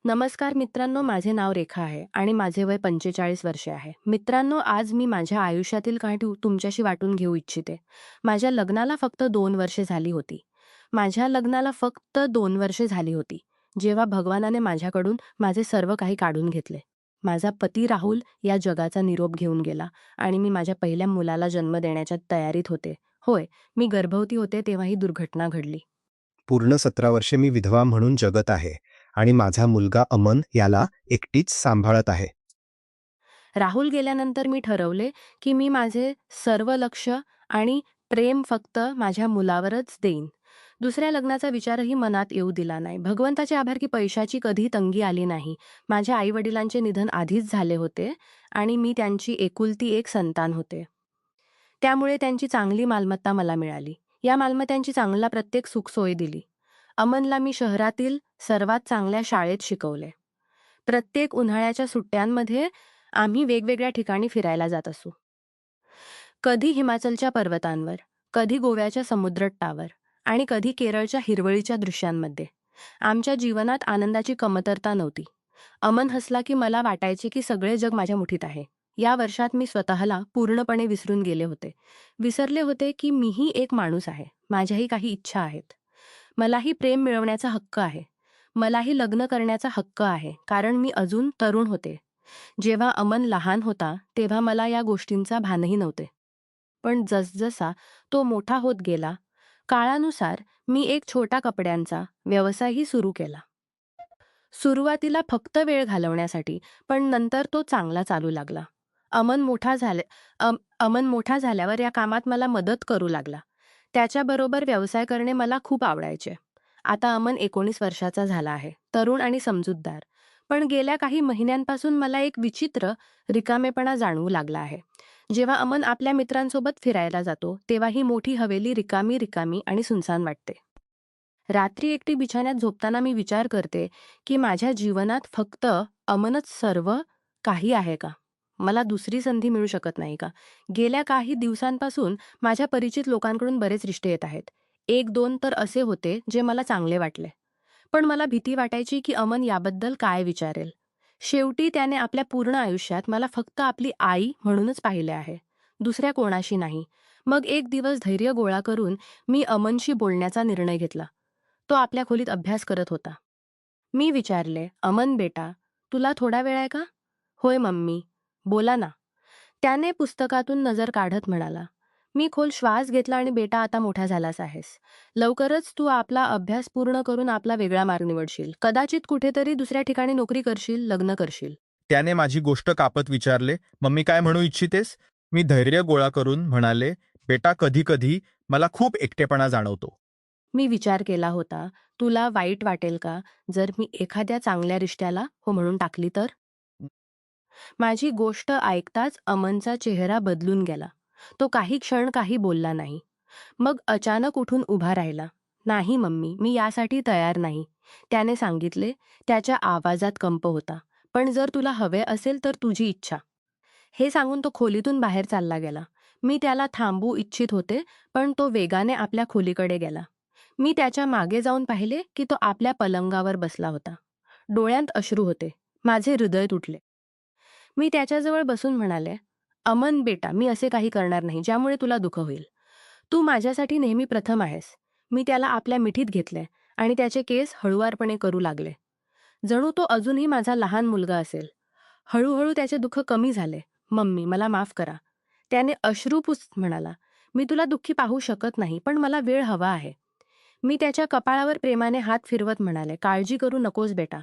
नमस्कार मित्रांनो, माझे नाव रेखा आहे आणि माझे वय 45 वर्षे आहे. मित्रांनो, आज मी माझ्या आयुष्यातील काही तुमच्याशी वाटून घेऊ इच्छिते. माझ्या लग्नाला फक्त 2 वर्षे झाली होती. माझ्या लग्नाला फक्त 2 वर्षे झाली होती, जेव्हा भगवानाने माझ्याकडून माझे सर्व काही काढून घेतले. माझा पती राहुल या जगाचा निरोप घेऊन गेला आणि मी माझ्या पहिल्या मुलाला जन्म देण्याच्या तयारीत होते. होय, मी गर्भवती होते तेव्हा ही दुर्घटना घडली. पूर्ण 17 वर्षे मी विधवा म्हणून जगत आहे आणि माझा मुलगा अमन याला एकटीच सांभाळत आहे. राहुल गेल्यानंतर मी ठरवले की मी माझे सर्व लक्ष आणि प्रेम फक्त माझ्या मुलावरच देईन. दुसऱ्या लग्नाचा विचारही मनात येऊ दिला नाही. भगवंताचे आभार की पैशाची कधी तंगी आली नाही. माझ्या आईवडिलांचे निधन आधीच झाले होते आणि मी त्यांची एकुलती एक संतान होते. त्यामुळे त्यांची चांगली मालमत्ता मला मिळाली. या मालमत्तांची चांगला प्रत्येक सुखसोयी दिली. अमनला मी शहरातील सर्वात चांगल्या शाळेत शिकवले. प्रत्येक उन्हाळ्याच्या सुट्ट्यांमध्ये आम्ही वेगवेगळ्या ठिकाणी फिरायला जात असू. कधी हिमाचलच्या पर्वतांवर, कधी गोव्याच्या समुद्रतटावर आणि कधी केरळच्या हिरवळीच्या दृश्यांमध्ये. आमच्या जीवनात आनंदाची कमतरता नव्हती. अमन हसला की मला वाटायचे की सगळे जग माझ्या मुठीत आहे. या वर्षात मी स्वतःला पूर्णपणे विसरून गेले होते. विसरले होते की मीही एक माणूस आहे. माझ्याही काही इच्छा आहेत. मलाही प्रेम मिळवण्याचा हक्क आहे. मलाही लग्न करण्याचा हक्क आहे, कारण मी अजून तरुण होते. जेव्हा अमन लहान होता तेव्हा मला या गोष्टींचा भानही नव्हते. पण जसजसा तो मोठा होत गेला, काळानुसार मी एक छोटा कपड्यांचा व्यवसायही सुरू केला. सुरुवातीला फक्त वेळ घालवण्यासाठी, पण नंतर तो चांगला चालू लागला. अमन मोठा झाले अमन मोठा झाल्यावर या कामात मला मदत करू लागला. त्याच्याबरोबर व्यवसाय करणे मला खूप आवडायचे. आता अमन 19 वर्षाचा झाला आहे, तरुण आणि समजूतदार. पण गेल्या काही महिन्यांपासून मला एक विचित्र रिकामेपणा जाणवू लागला आहे. जेव्हा अमन आपल्या मित्रांसोबत फिरायला जातो, तेव्हा ही मोठी हवेली रिकामी रिकामी आणि सुनसान वाटते. रात्री एकटी बिछाण्यात झोपताना मी विचार करते की माझ्या जीवनात फक्त अमनच सर्व काही आहे का? मला दुसरी संधी मिळू शकत नाही का? गेल्या काही दिवसांपासून माझ्या परिचित लोकांकडून बरेच रिश्ते येत आहेत. 1-2 तर असे होते जे मला चांगले वाटले. पण मला भीती वाटायची की अमन याबद्दल काय विचारेल. शेवटी त्याने आपल्या पूर्ण आयुष्यात मला फक्त आपली आई म्हणूनच पाहिले आहे, दुसऱ्या कोणाशी नाही. मग एक दिवस धैर्य गोळा करून मी अमनशी बोलण्याचा निर्णय घेतला. तो आपल्या खोलीत अभ्यास करत होता. मी विचारले, "अमन बेटा, तुला थोडा वेळ आहे का?" "होय मम्मी, बोला ना." त्याने पुस्तकातून नजर काढत म्हणाला, "मी खोल श्वास घेतला आणि बेटा आता मोठा झालास आहेस. लवकरच तू आपला अभ्यास पूर्ण करून आपला वेगळा मार्ग निवडशील. कदाचित कुठेतरी दुसऱ्या ठिकाणी नोकरी करशील, लग्न करशील." त्याने माझी गोष्ट कापत विचारले, "मम्मी काय म्हणू इच्छितेस?" मी धैर्य गोळा करून म्हणाले, "बेटा कधी-कधी मला खूप एकटेपणा जाणवतो." मी विचार केला होता, "तुला वाईट वाटेल का जर मी एखाद्या चांगल्या रिश्त्याला हो म्हणून टाकली तर?" माझी गोष्ट ऐकताच अमनचा चेहरा बदलून गेला. तो काही क्षण काही बोलला नाही. मग अचानक उठून उभा राहिला. "नाही मम्मी, मी यासाठी तयार नाही." त्याने सांगितले. त्याच्या आवाजात कंप होता. "पण जर तुला हवे असेल तर तुझी इच्छा." हे सांगून तो खोलीतून बाहेर चालला गेला. मी त्याला थांबवू इच्छित होते, पण तो वेगाने आपल्या खोलीकडे गेला. मी त्याच्या मागे जाऊन पाहिले की तो आपल्या पलंगावर बसला होता. डोळ्यांत अश्रू होते. माझे हृदय तुटले. मी त्याच्याजवळ बसून म्हणाले, "अमन बेटा, मी असे काही करणार नाही ज्यामुळे तुला दुःख होईल. तू माझ्यासाठी नेहमी प्रथम आहेस." मी त्याला आपल्या मिठीत घेतले आणि त्याचे केस हळुवारपणे करू लागले. जणू तो अजूनही माझा लहान मुलगा असेल. हळूहळू त्याचे दुःख कमी झाले. "मम्मी, मला माफ करा." त्याने अश्रूपुस म्हणाला, "मी तुला दुःखी पाहू शकत नाही, पण मला वेळ हवा आहे." मी त्याच्या कपाळावर प्रेमाने हात फिरवत म्हणाले, "काळजी करू नकोस बेटा.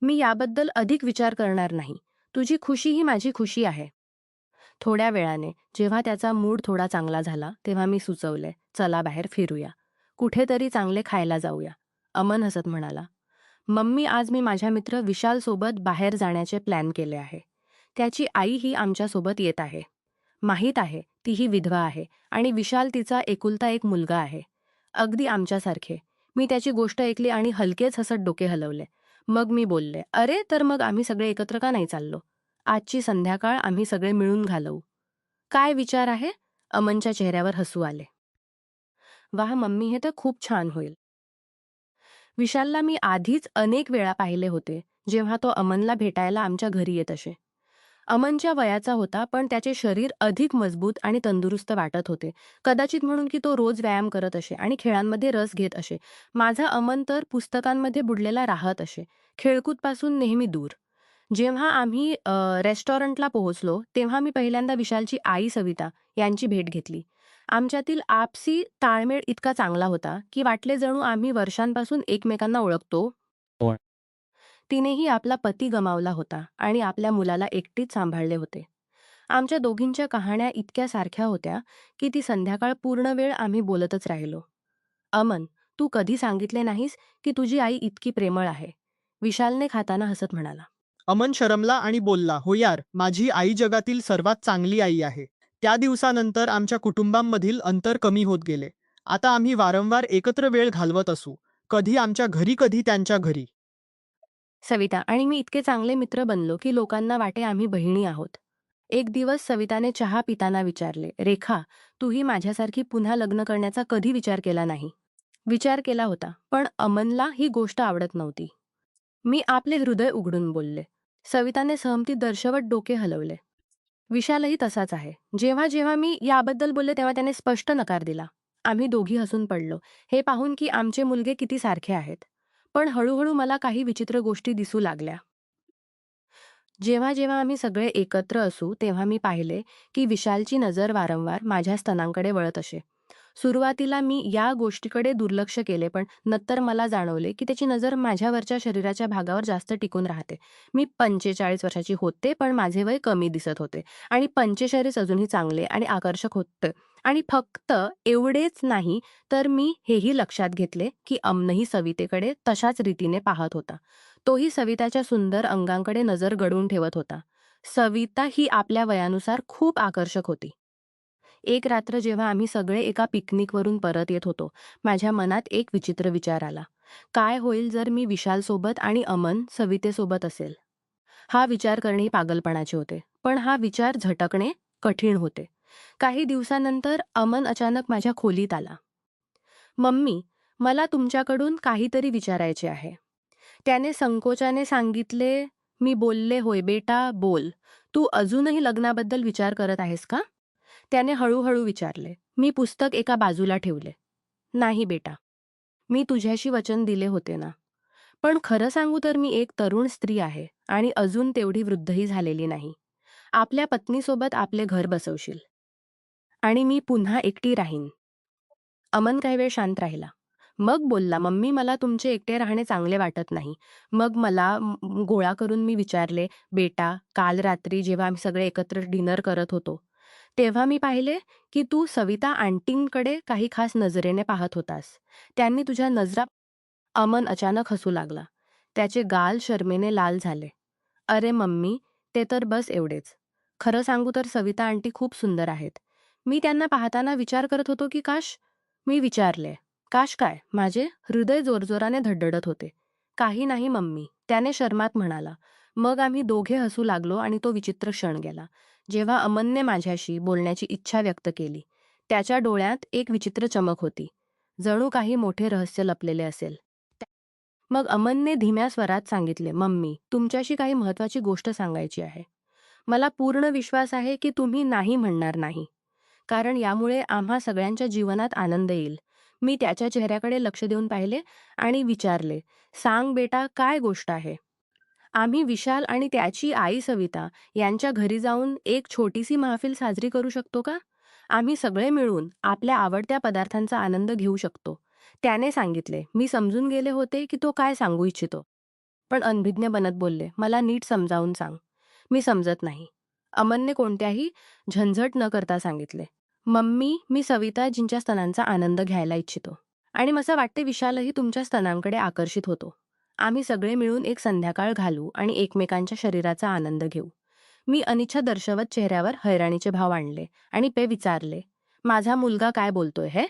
मी याबद्दल अधिक विचार करणार नाही. तुझी खुशी ही माझी खुशी आहे." थोड्या वेळाने जेव्हा त्याचा मूड थोडा चांगला झाला तेव्हा मी सुचवले, "चला बाहेर फिरूया. कुठेतरी चांगले खायला जाऊया." अमन हसत म्हणाला, "मम्मी, आज मी माझ्या मित्र विशालसोबत बाहेर जाण्याचे प्लॅन केले आहे. त्याची आईही आमच्यासोबत येत आहे. माहीत आहे, तीही विधवा आहे आणि विशाल तिचा एकुलता एक मुलगा आहे. अगदी आमच्यासारखे." मी त्याची गोष्ट ऐकली आणि हलकेच हसत डोके हलवले. मग मी बोलले, "अरे, तर मग आम्ही सगळे एकत्र का नाही चाललो? आजची संध्याकाळ आम्ही सगळे मिळून घालवू." "काय विचार आहे?" अमनच्या चेहऱ्यावर हसू आले. "वाह मम्मी, हे तर खूप छान होईल." विशालला मी आधीच अनेक वेळा पाहिले होते. जेव्हा तो अमनला भेटायला आमच्या घरी येत असे. अमनच्या वयाचा होता, पण त्याचे शरीर अधिक मजबूत आणि तंदुरुस्त वाटत होते. कदाचित म्हणून की तो रोज व्यायाम करत असे आणि खेळांमध्ये रस घेत असे. माझा अमन तर पुस्तकांमध्ये बुडलेला राहत असे, खेळकूदपासून नेहमी दूर. जेव्हा आम्ही रेस्टॉरंटला पोहोचलो, तेव्हा मी पहिल्यांदा विशालची आई सविता यांची भेट घेतली. आमच्यातील आपसी ताळमेळ इतका चांगला होता, की वाटले जणू आम्ही वर्षांपासून एकमेकांना ओळखतो. होय. तिनेही आपला पती गमावला होता आणि आपल्या मुलाला एकटीच सांभाळले होते. आमच्या दोघींच्या कहाण्या इतक्या सारख्या होत्या, की ती संध्याकाळ पूर्ण वेळ आम्ही बोलतच राहिलो. अमन, तू कधी सांगितले नाहीस की तुझी आई इतकी प्रेमळ आहे, विशालने खाताना हसत म्हणाला. अमन शरमला आणि बोलला, हो यार, माझी आई जगातील सर्वात चांगली आई आहे. त्या दिवसानंतर आमच्या कुटुंबांमधील अंतर कमी होत गेले. आता आम्ही वारंवार एकत्र वेळ घालवत असू, कधी आमच्या घरी कधी त्यांच्या घरी. सविता आणि मी इतके चांगले मित्र बनलो की लोकांना वाटे आम्ही बहिणी आहोत. एक दिवस सविताने चहा पिताना विचारले, रेखा, तूही माझ्यासारखी पुन्हा लग्न करण्याचा कधी विचार केला नाही? विचार केला होता, पण अमनला ही गोष्ट आवडत नव्हती. मी आपले हृदय उघडून बोलले. सविताने सहमती दर्शवत डोके हलवले. विशालही तसाच आहे. जेव्हा जेव्हा मी याबद्दल बोलले तेव्हा त्याने स्पष्ट नकार दिला. आम्ही दोघी हसून पडलो, हे पाहून की आमचे मुलगे किती सारखे आहेत. पण हळूहळू मला काही विचित्र गोष्टी दिसू लागल्या. जेव्हा जेव्हा आम्ही सगळे एकत्र असू तेव्हा मी पाहिले की विशालची नजर वारंवार माझ्या स्तनांकडे वळत असे. सुरुवातीला मी या गोष्टीकडे दुर्लक्ष केले, पण नंतर मला जाणवले की त्याची नजर माझ्यावरच्या शरीराच्या भागावर जास्त टिकून राहते. मी 45 वर्षाची होते, पण माझे वय कमी दिसत होते आणि 45 अजूनही चांगले आणि आकर्षक होते. आणि फक्त एवढेच नाही, तर मी हेही लक्षात घेतले की अमनही सवितेकडे तशाच रीतीने पाहत होता. तोही सविताच्या सुंदर अंगांकडे नजर गडवून ठेवत होता. सविता ही आपल्या वयानुसार खूप आकर्षक होती. एक रात्र जेव्हा आम्ही सगळे एका पिकनिकवरून परत येत होतो, माझ्या मनात एक विचित्र विचार आला. काय होईल जर मी विशालसोबत आणि अमन सवितेसोबत असेल? हा विचार करणेही पागलपणाचे होते, पण हा विचार झटकणे कठीण होते. काही दिवसानंतर अमन अचानक माझ्या खोलीत आला. मम्मी, मला तुमच्याकडून काहीतरी विचारायचे आहे. त्याने संकोचाने सांगितले. मी बोलले, होय बेटा, बोल. तू अजूनही लग्नाबद्दल विचार करत आहेस का? त्याने हळूहळू विचारले. मी पुस्तक एका बाजूला ठेवले. नाही बेटा, मी तुझ्याशी वचन दिले होते ना. पण खरं सांगू तर मी एक तरुण स्त्री आहे आणि अजून तेवढी वृद्धही झालेली नाही. आपल्या पत्नीसोबत आपले घर बसवशील आणि मी पुन्हा एकटी राहीन. अमन काही वेळ शांत राहिला. मग बोलला, मम्मी, मला तुमचे एकटे राहणे चांगले वाटत नाही. मग मला गोळा करून मी विचारले, बेटा, काल रात्री जेव्हा आम्ही सगळे एकत्र डिनर करत होतो, तेव्हा मी पाहिले की तू सविता आंटींकडे काही खास नजरेने पाहत होतास. त्यांनी तुझ्या नजरा. अमन अचानक हसू लागला. त्याचे गाल शरमेने लाल झाले. अरे मम्मी, ते तर बस एवढेच. खरं सांगू तर सविता आंटी खूप सुंदर आहेत. मी त्यांना पाहताना विचार करत होतो की काश. मी विचारले, काश काय? माझे हृदय जोरजोराने धडधडत होते. काही नाही मम्मी, त्याने शर्मात म्हणाला. मग आम्ही दोघे हसू लागलो आणि तो विचित्र क्षण गेला. जेव्हा अमनने माझ्याशी बोलण्याची इच्छा व्यक्त केली, त्याच्या डोळ्यात एक विचित्र चमक होती. जणू काही मोठे रहस्य लपलेले असेल. मग अमनने धीम्या स्वरात सांगितले, मम्मी, तुमच्याशी काही महत्त्वाची गोष्ट सांगायची आहे. मला पूर्ण विश्वास आहे की तुम्ही नाही म्हणणार नाही, कारण यामुळे आम्हा सगळ्यांच्या जीवनात आनंद येईल. मी त्याच्या चेहऱ्याकडे लक्ष देऊन पाहिले आणि विचारले, सांग बेटा, काय गोष्ट आहे? आम्ही विशाल आणि त्याची आई सविता यांच्या घरी जाऊन एक छोटीशी महफिल साजरी करू शकतो का? आम्ही सगळे मिळून आपल्या आवडत्या पदार्थांचा आनंद घेऊ शकतो. त्याने सांगितले. मी समजून गेले होते की तो काय सांगू इच्छितो. पण अनभिज्ञ बनत बोलले, मला नीट समजावून सांग. मी समजत नाही. अमनने कोणत्याही झंझट न करता सांगितले. मम्मी, मी सविता जिंच्या स्तनांचा आनंद घ्यायला इच्छितो. आणि मला वाटते विशालही तुमच्या स्तनांकडे आकर्षित होतो. आम्ही सगळे मिळून एक संध्याकाळ घालू आणि एकमेकांच्या शरीराचा आनंद घेऊ. मी अनिच्छा दर्शवत चेहऱ्यावर हैराणीचे भाव आणले आणि पे विचारले, माझा मुलगा काय बोलतोय हे?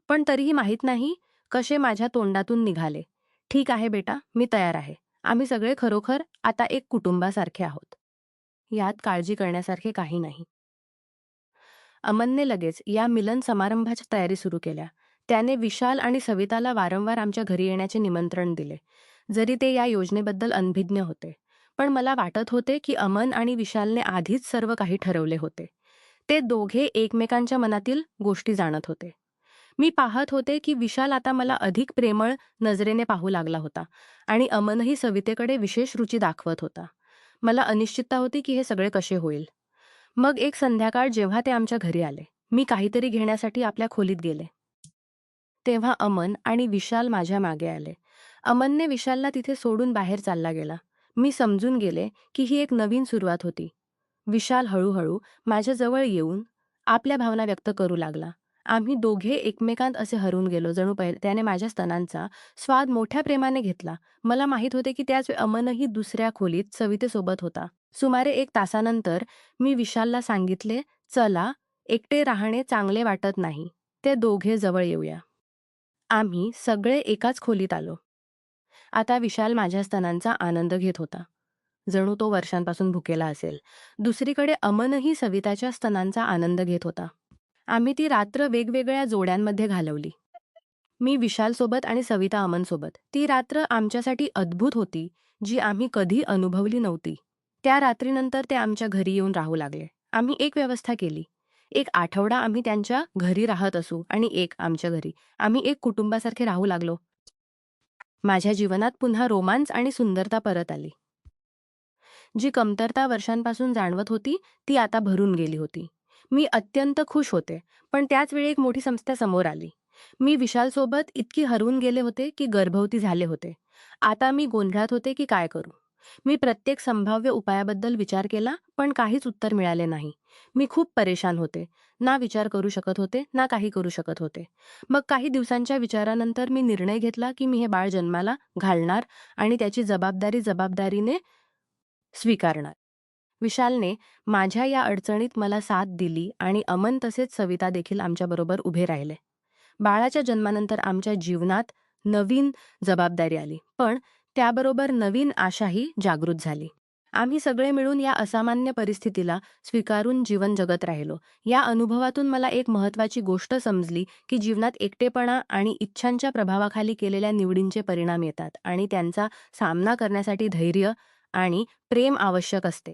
पण तरीही माहीत नाही कसे माझ्या तोंडातून निघाले. ठीक आहे बेटा, मी तयार आहे. आम्ही सगळे खरोखर आता एक कुटुंबासारखे आहोत. यात काळजी करण्यासारखे काही नाही. अमनने लगेच या मिलन समारंभाच्या तयारी सुरू केल्या. त्याने विशाल आणि सविताला वारंवार आमच्या घरी येण्याचे निमंत्रण दिले. जरी ते या योजनेबद्दल अनभिज्ञ होते. पण मला वाटत होते की अमन आणि विशालने आधीच सर्व काही ठरवले होते. ते दोघे एकमेकांच्या मनातील गोष्टी जाणत होते. मी पाहत होते की विशाल आता मला अधिक प्रेमळ नजरेने पाहू लागला होता आणि अमनही सवितेकडे विशेष रुची दाखवत होता. मला अनिश्चितता होती की हे सगळे कसे होईल. मग एक संध्याकाळ जेव्हा ते आमच्या घरी आले, मी काहीतरी घेण्यासाठी आपल्या खोलीत गेले. तेव्हा अमन आणि विशाल माझ्या मागे आले. अमनने विशालला तिथे सोडून बाहेर चालला गेला. मी समजून गेले की ही एक नवीन सुरुवात होती. विशाल हळूहळू माझ्याजवळ येऊन आपल्या भावना व्यक्त करू लागला. आम्ही दोघे एकमेकांत असे हरवून गेलो, जणू त्याने माझ्या स्तनांचा स्वाद मोठ्या प्रेमाने घेतला. मला माहीत होते की त्याच वेळी अमनही दुसऱ्या खोलीत सवितेसोबत होता. सुमारे 1 तासानंतर मी विशालला सांगितले, चला, एकटे राहणे चांगले वाटत नाही. ते दोघे जवळ येऊया. आम्ही सगळे एकाच खोलीत आलो. आता विशाल माझ्या स्तनांचा आनंद घेत होता, जणू तो वर्षांपासून भुकेला असेल. दुसरीकडे अमनही सविताच्या स्तनांचा आनंद घेत होता. आम्ही ती रात्र वेगवेगळ्या जोड्यांमध्ये घालवली. मी विशालसोबत आणि सविता अमनसोबत. ती रात्र आमच्यासाठी अद्भुत होती, जी आम्ही कधी अनुभवली नव्हती. त्या रात्रीनंतर ते आमच्या घरी येऊन राहू लागले. आम्ही एक व्यवस्था केली. 1 आठवडा आम्ही त्यांच्या घरी राहत असू आणि 1 आमच्या घरी. आम्ही एक कुटुंबासारखे राहू लागलो. माझ्या जीवनात पुन्हा रोमांच आणि सुंदरता परत आली. जी कमतरता वर्षांपासून जाणवत होती, ती आता भरून गेली होती. मी अत्यंत खुश होते, पण त्याच वेळी एक मोठी समस्या समोर आली. मी विशालसोबत इतकी हरवून गेले होते की गर्भवती झाले होते. आता मी गोंधळात होते की काय करू. मी प्रत्येक संभाव्य उपायाबद्दल विचार केला, पण काहीच उत्तर मिळाले नाही. मी खूप परेशान होते. ना विचार करू शकत होते, ना काही करू शकत होते. मग काही दिवसांच्या विचारानंतर मी निर्णय घेतला की मी हे बाळ जन्माला घालणार आणि त्याची जबाबदारीने स्वीकारणार. विशालने माझ्या या अडचणीत मला साथ दिली आणि अमन तसेच सविता देखील आमच्याबरोबर उभे राहिले. बाळाच्या जन्मानंतर आमच्या जीवनात नवीन जबाबदारी आली, पण त्याबरोबर नवीन आशाही जागृत झाली. आम्ही सगळे मिळून या असामान्य परिस्थितीला स्वीकारून जीवन जगत राहिलो. या अनुभवातून मला एक महत्त्वाची गोष्ट समजली की जीवनात एकटेपणा आणि इच्छांच्या प्रभावाखाली केलेल्या निवडींचे परिणाम येतात आणि त्यांचा सामना करण्यासाठी धैर्य आणि प्रेम आवश्यक असते.